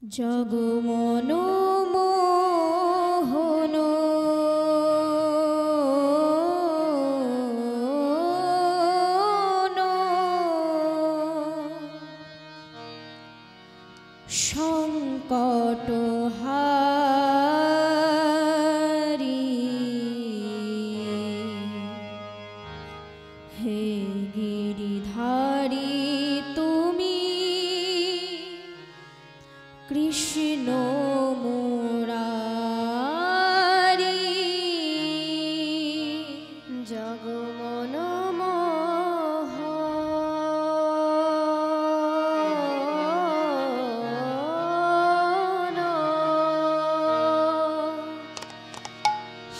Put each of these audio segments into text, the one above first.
জগমন মোহন সংকট হারি হে গিরিধারী তুমি কৃষ্ণ মুরারি জগমন মোহন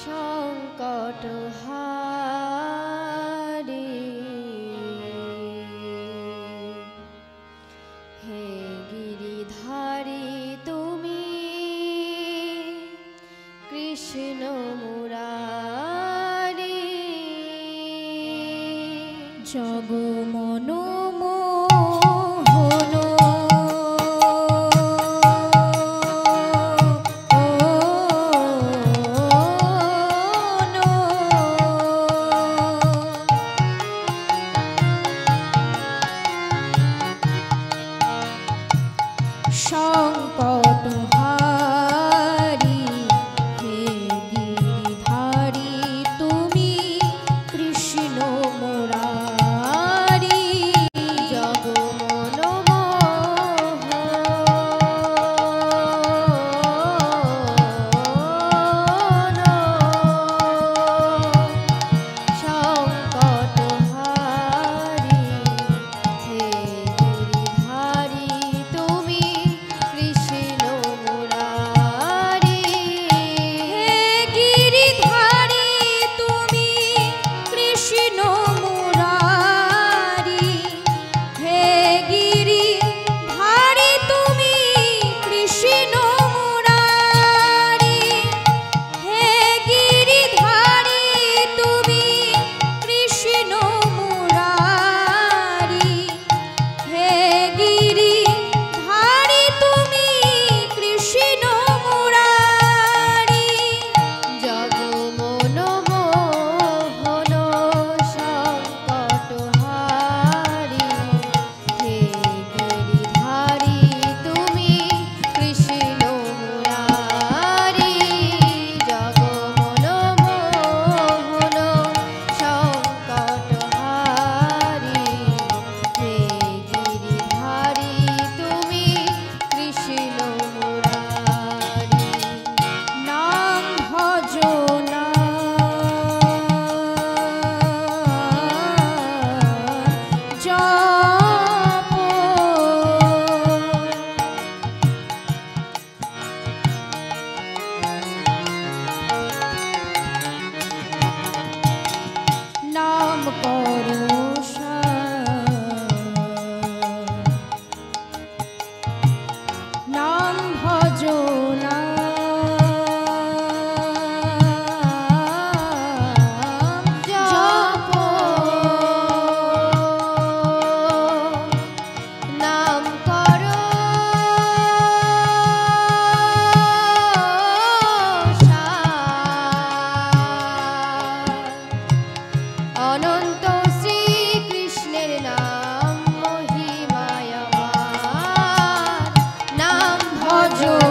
সংকট হারি হে গিরিধারী তুমি কৃষ্ণ মুরারি জগমন মোহন সংকট হারি হে গিরিধারী তুমি কৃষ্ণ মুরারি জগমন মোহন সংকট হারি হে গিরিধারী তুমি কৃষ্ণ মুরারি হে গিরিধারী তুমি কৃষ্ণ মুরারি হে গিরিধারী তুমি কৃষ্ণ মুরারি হে গিরিধারী তুমি কৃষ্ণ মুরারি হে গিরিধারী তুমি কৃষ্ণ মুরারি জগমন মোহন সংকট হারি হে গিরিধারী তুমি কৃষ্ণ মুরারি জগমন মোহন সংকট হারি হে গিরিধারী তুমি কৃষ্ণ মুরারি নাম ভজনা জপ নাম করো নাম ভজনা জপ নাম করো অনন্ত শ্রীকৃষ্ণের নাম মহিমায় আমার নাম ভজো